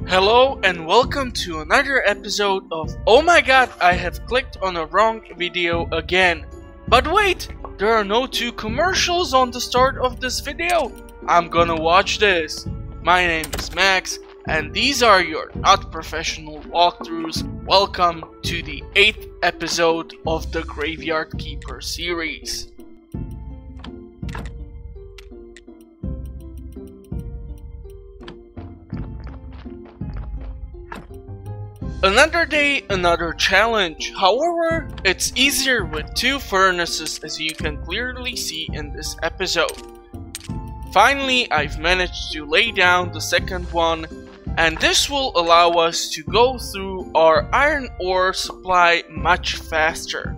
Hello and welcome to another episode of Oh my god, I have clicked on a wrong video again. But wait, there are no two commercials on the start of this video. I'm gonna watch this. My name is Max and these are your not professional walkthroughs. Welcome to the 8th episode of the Graveyard Keeper series. Another day, another challenge. However, it's easier with 2 furnaces, as you can clearly see in this episode. Finally, I've managed to lay down the second one, and this will allow us to go through our iron ore supply much faster.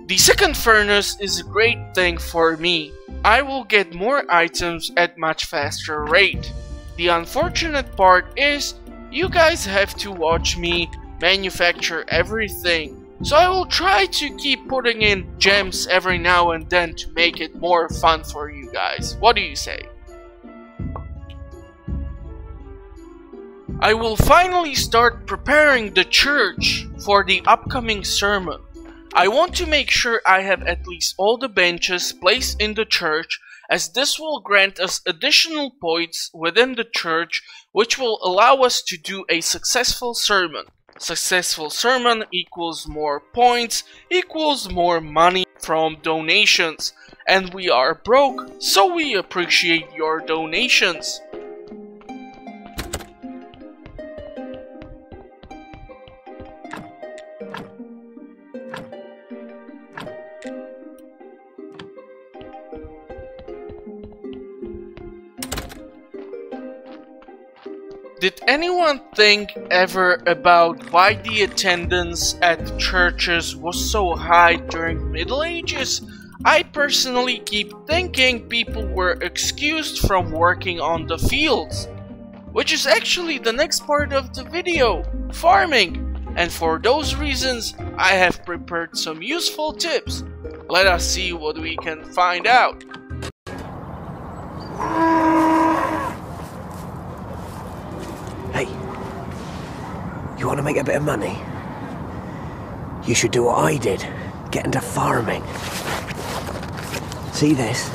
The second furnace is a great thing for me. I will get more items at much faster rate. The unfortunate part is you guys have to watch me manufacture everything, so I will try to keep putting in gems every now and then to make it more fun for you guys. What do you say? I will finally start preparing the church for the upcoming sermon. I want to make sure I have at least all the benches placed in the church, as this will grant us additional points within the church, which will allow us to do a successful sermon. Successful sermon equals more points, equals more money from donations. And we are broke, so we appreciate your donations. Did anyone think ever about why the attendance at churches was so high during the Middle Ages? I personally keep thinking people were excused from working on the fields, which is actually the next part of the video, farming. And for those reasons, I have prepared some useful tips. Let us see what we can find out. Hey, you want to make a bit of money? You should do what I did, get into farming. See this?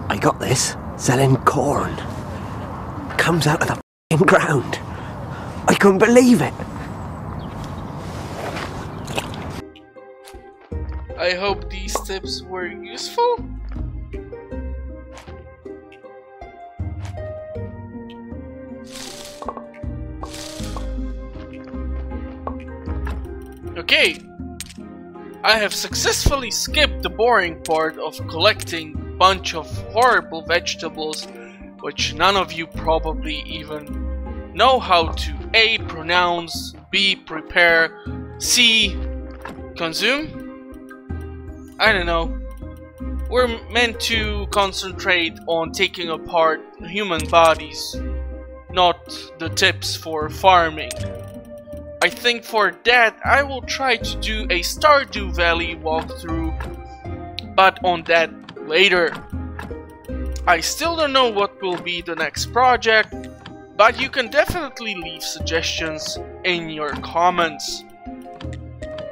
I got this selling corn. Comes out of the f***ing ground. I couldn't believe it. I hope these tips were useful. Okay, I have successfully skipped the boring part of collecting a bunch of horrible vegetables, which none of you probably even know how to A. pronounce, B. prepare, C. consume? I don't know. We're meant to concentrate on taking apart human bodies, not the tips for farming. I think for that I will try to do a Stardew Valley walkthrough, but on that later. I still don't know what will be the next project, but you can definitely leave suggestions in your comments.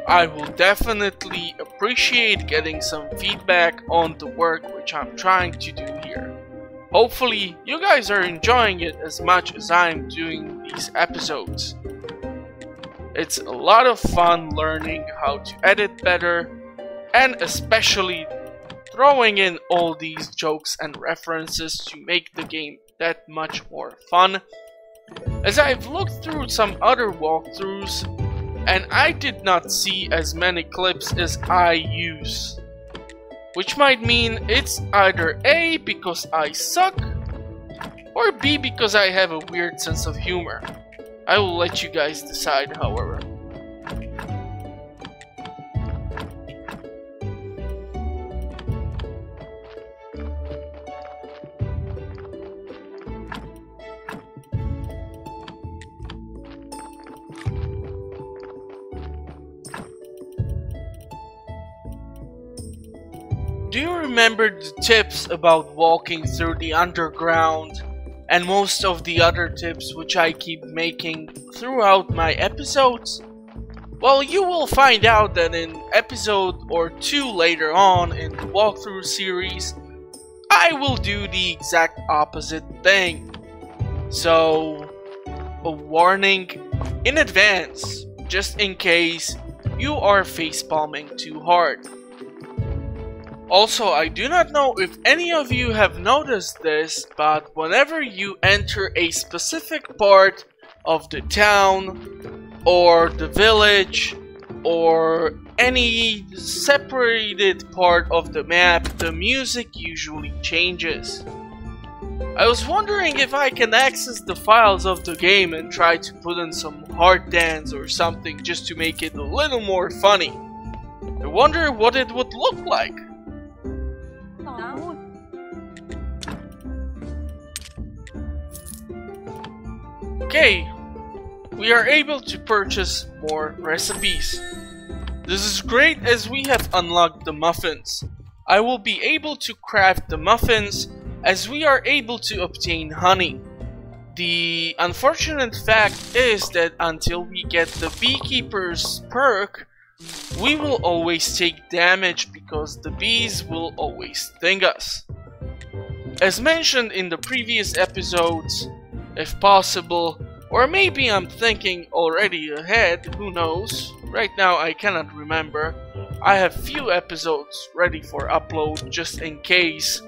I will definitely appreciate getting some feedback on the work which I'm trying to do here. Hopefully you guys are enjoying it as much as I'm doing these episodes. It's a lot of fun learning how to edit better, and especially throwing in all these jokes and references to make the game that much more fun. As I've looked through some other walkthroughs, and I did not see as many clips as I use. Which might mean it's either A, because I suck, or B, because I have a weird sense of humor. I will let you guys decide, however. Do you remember the tips about walking through the underground and most of the other tips which I keep making throughout my episodes, well, you will find out that in episode or 2 later on in the walkthrough series, I will do the exact opposite thing. So, a warning in advance, just in case you are facepalming too hard. Also, I do not know if any of you have noticed this, but whenever you enter a specific part of the town, or the village, or any separated part of the map, the music usually changes. I was wondering if I can access the files of the game and try to put in some hard dance or something just to make it a little more funny. I wonder what it would look like. Okay, we are able to purchase more recipes. This is great as we have unlocked the muffins. I will be able to craft the muffins as we are able to obtain honey. The unfortunate fact is that until we get the beekeeper's perk, we will always take damage because the bees will always sting us. As mentioned in the previous episodes, if possible, or maybe I'm thinking already ahead, who knows, right now I cannot remember, I have few episodes ready for upload just in case.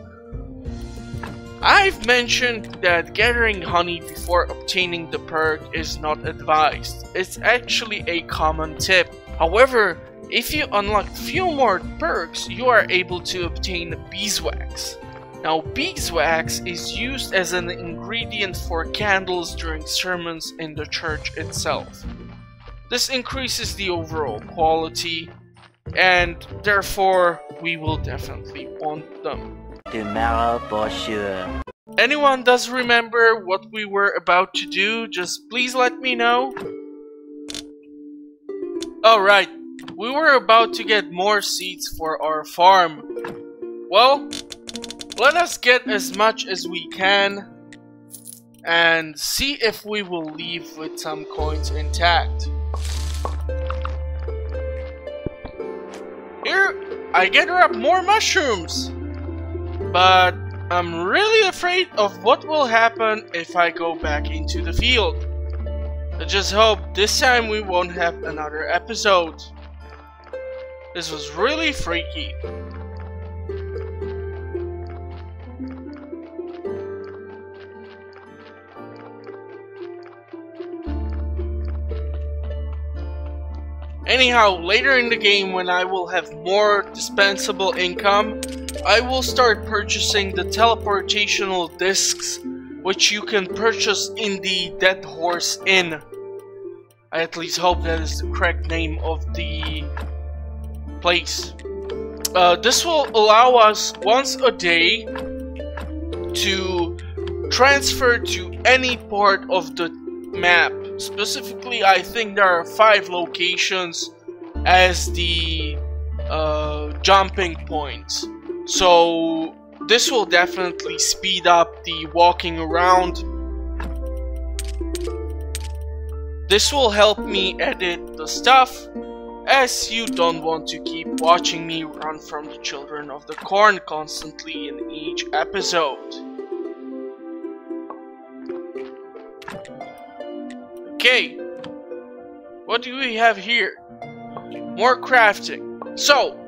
I've mentioned that gathering honey before obtaining the perk is not advised. It's actually a common tip. However, if you unlock few more perks, you are able to obtain beeswax. Now, beeswax is used as an ingredient for candles during sermons in the church itself. This increases the overall quality, and therefore we will definitely want them. Tomorrow for sure. Anyone does remember what we were about to do? Just please let me know. Alright, we were about to get more seeds for our farm. Well, let us get as much as we can and see if we will leave with some coins intact. Here, I gather up more mushrooms, but I'm really afraid of what will happen if I go back into the field. I just hope this time we won't have another episode. This was really freaky. Anyhow, later in the game when I will have more dispensable income, I will start purchasing the teleportational discs, which you can purchase in the Dead Horse Inn. I at least hope that is the correct name of the place. This will allow us once a day to transfer to any part of the map. Specifically, I think there are 5 locations as the jumping points. So this will definitely speed up the walking around. This will help me edit the stuff, as you don't want to keep watching me run from the Children of the Corn constantly in each episode. Okay, what do we have here? More crafting. So,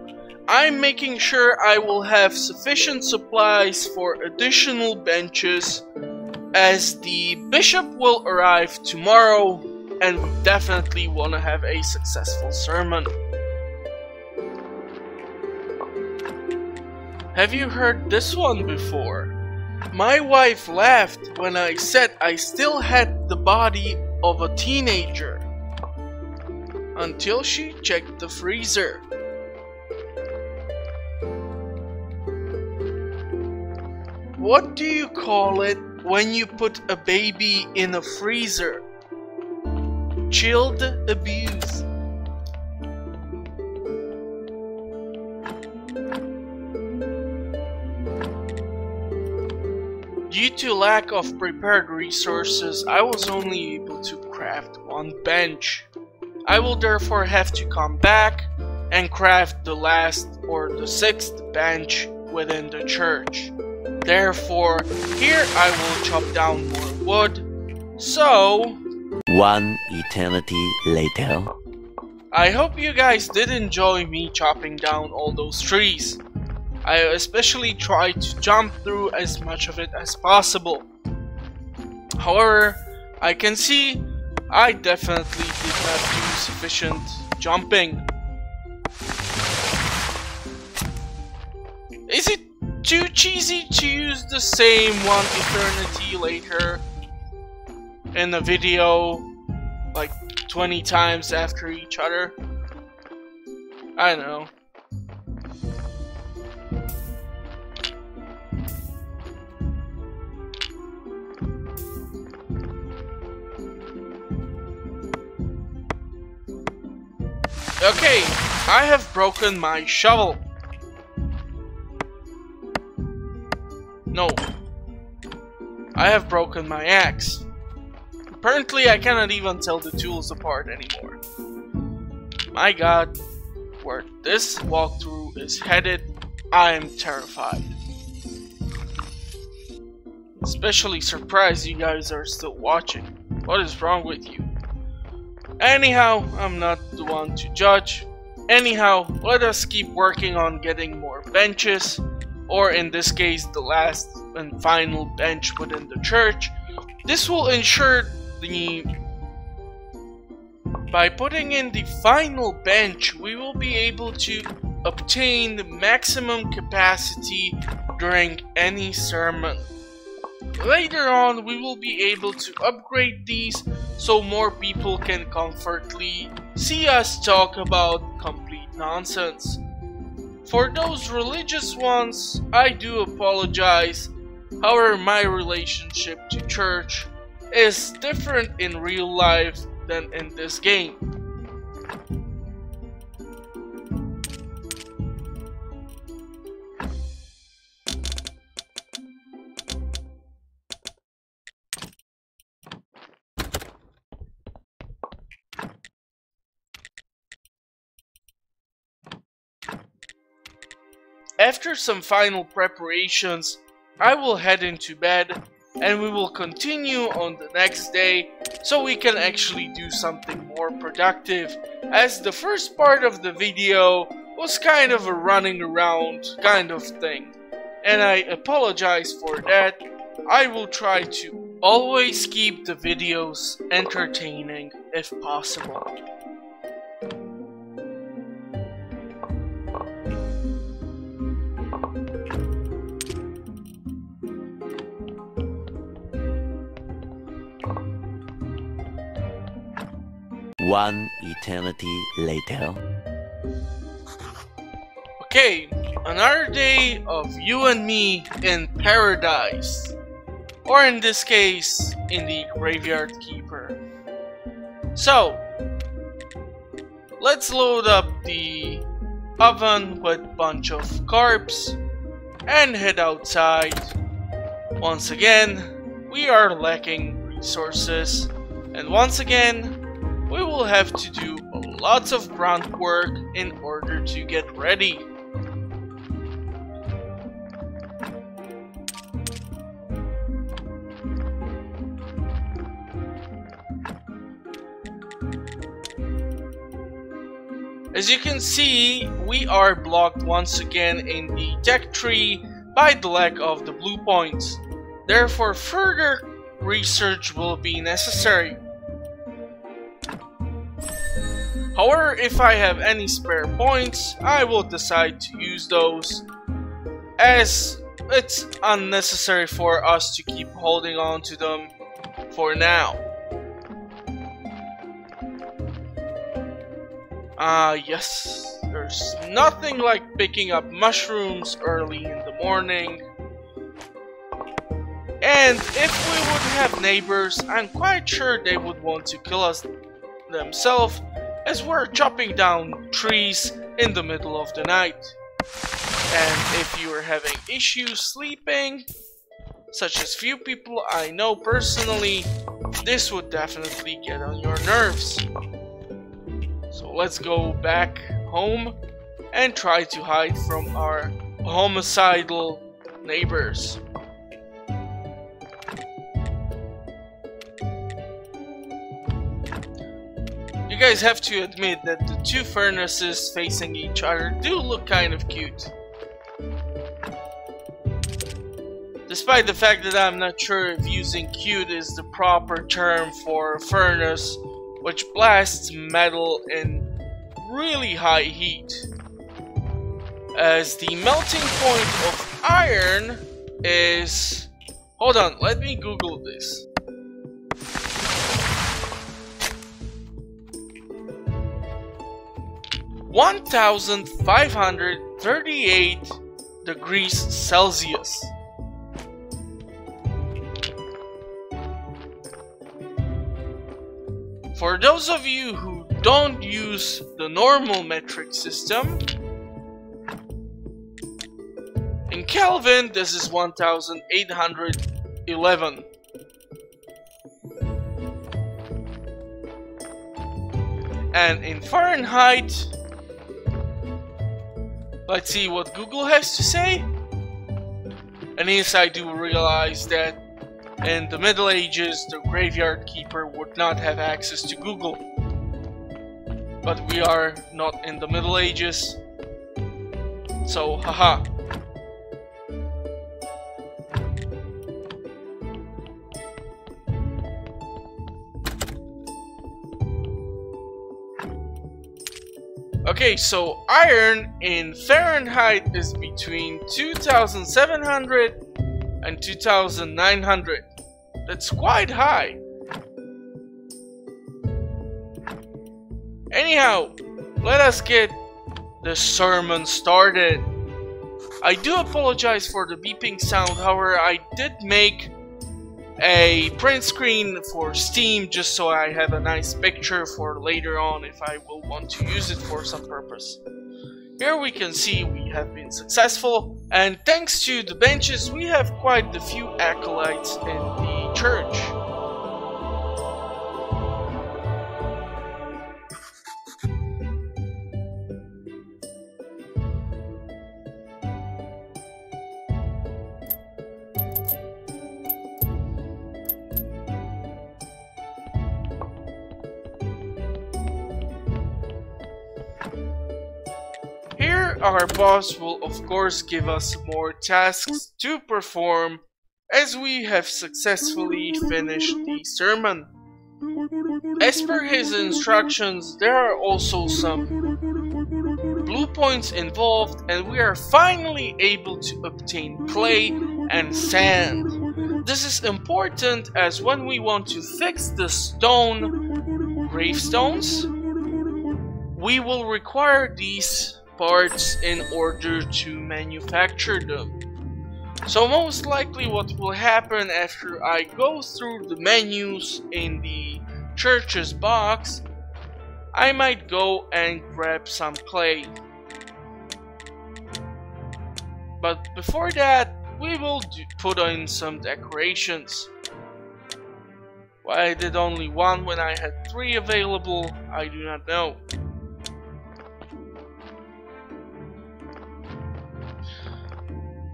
I'm making sure I will have sufficient supplies for additional benches, as the bishop will arrive tomorrow and we definitely want to have a successful sermon. Have you heard this one before? My wife laughed when I said I still had the body of a teenager until she checked the freezer. What do you call it when you put a baby in a freezer? Chilled abuse. Due to lack of prepared resources, I was only able to craft one bench. I will therefore have to come back and craft the last or the 6th bench within the church. Therefore, here I will chop down more wood. So, One eternity later. I hope you guys did enjoy me chopping down all those trees. I especially tried to jump through as much of it as possible. However, I can see I definitely did not do sufficient jumping. Is it too cheesy to use the same one eternity later in a video like 20 times after each other? I don't know. Okay, I have broken my shovel. No. I have broken my axe. Apparently I cannot even tell the tools apart anymore. My god, where this walkthrough is headed, I am terrified. Especially surprised you guys are still watching. What is wrong with you? Anyhow, I'm not the one to judge. Anyhow, let us keep working on getting more benches, or in this case, the last and final bench within the church. This will ensure by putting in the final bench, we will be able to obtain the maximum capacity during any sermon. Later on, we will be able to upgrade these so more people can comfortably see us talk about complete nonsense. For those religious ones, I do apologize. However, my relationship to church is different in real life than in this game. After some final preparations, I will head into bed and we will continue on the next day so we can actually do something more productive, as the first part of the video was kind of a running around kind of thing, and I apologize for that. I will try to always keep the videos entertaining if possible. One eternity later. Okay, another day of you and me in paradise. Or in this case, in the Graveyard Keeper. So, let's load up the oven with a bunch of carbs and head outside. Once again, we are lacking resources, and once again, we will have to do lots of grunt work in order to get ready. As you can see, we are blocked once again in the tech tree by the lack of the blue points. Therefore, further research will be necessary. However, if I have any spare points, I will decide to use those, as it's unnecessary for us to keep holding on to them for now. Yes, there's nothing like picking up mushrooms early in the morning. And if we would have neighbors, I'm quite sure they would want to kill us themselves, as we're chopping down trees in the middle of the night. And if you are having issues sleeping, such as few people I know personally, this would definitely get on your nerves. So let's go back home and try to hide from our homicidal neighbors. You guys have to admit that the two furnaces facing each other do look kind of cute. Despite the fact that I'm not sure if using cute is the proper term for a furnace which blasts metal in really high heat, as the melting point of iron is... Hold on, let me Google this. (1,538 degrees Celsius). For those of you who don't use the normal metric system, in Kelvin this is 1,811. And in Fahrenheit, let's see what Google has to say. And yes, I do realize that in the Middle Ages, the graveyard keeper would not have access to Google. But we are not in the Middle Ages, so haha. Okay, so iron in Fahrenheit is between 2,700 and 2,900. That's quite high. Anyhow, let us get the sermon started. I do apologize for the beeping sound, however, I did make a print screen for Steam just so I have a nice picture for later on if I will want to use it for some purpose. Here we can see we have been successful, and thanks to the benches we have quite a few acolytes in the church. Our boss will of course give us more tasks to perform as we have successfully finished the sermon. As per his instructions, there are also some blue points involved, and we are finally able to obtain clay and sand. This is important as when we want to fix the stone gravestones, we will require these parts in order to manufacture them. So most likely what will happen after I go through the menus in the church's box, I might go and grab some clay. But before that, we will put in some decorations. Why I did only one when I had 3 available, I do not know.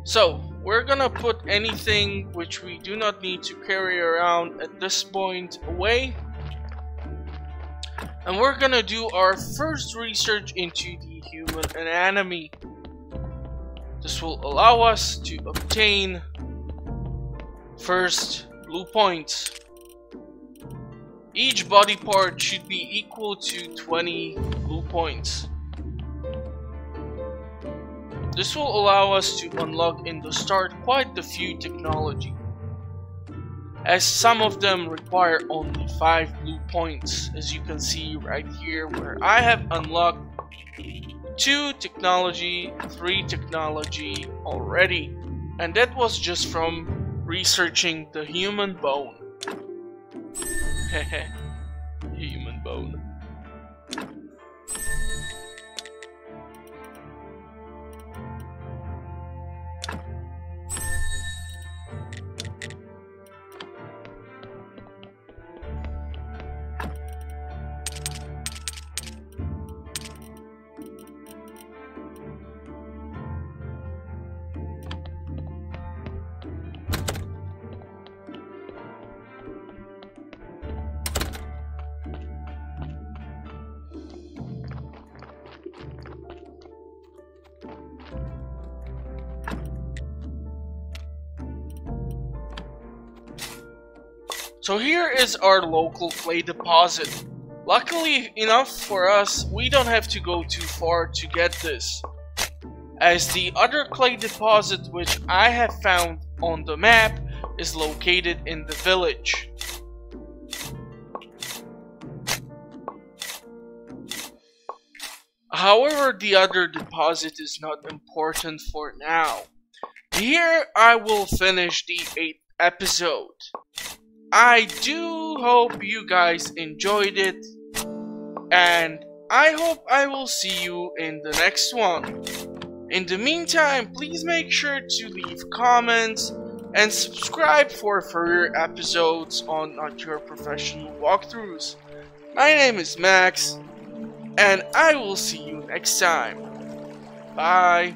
So, we're gonna put anything which we do not need to carry around at this point away. And we're gonna do our first research into the human anatomy. This will allow us to obtain first blue points. Each body part should be equal to 20 blue points. This will allow us to unlock in the start quite a few technology, as some of them require only 5 blue points, as you can see right here, where I have unlocked 2 technology, 3 technology already, and that was just from researching the human bone. Hehe, human bone. So here is our local clay deposit. Luckily enough for us, we don't have to go too far to get this, as the other clay deposit which I have found on the map is located in the village. However, the other deposit is not important for now. Here I will finish the 8th episode. I do hope you guys enjoyed it, and I hope I will see you in the next one. In the meantime, please make sure to leave comments and subscribe for further episodes on Not Your Professional Walkthroughs. My name is Max, and I will see you next time. Bye.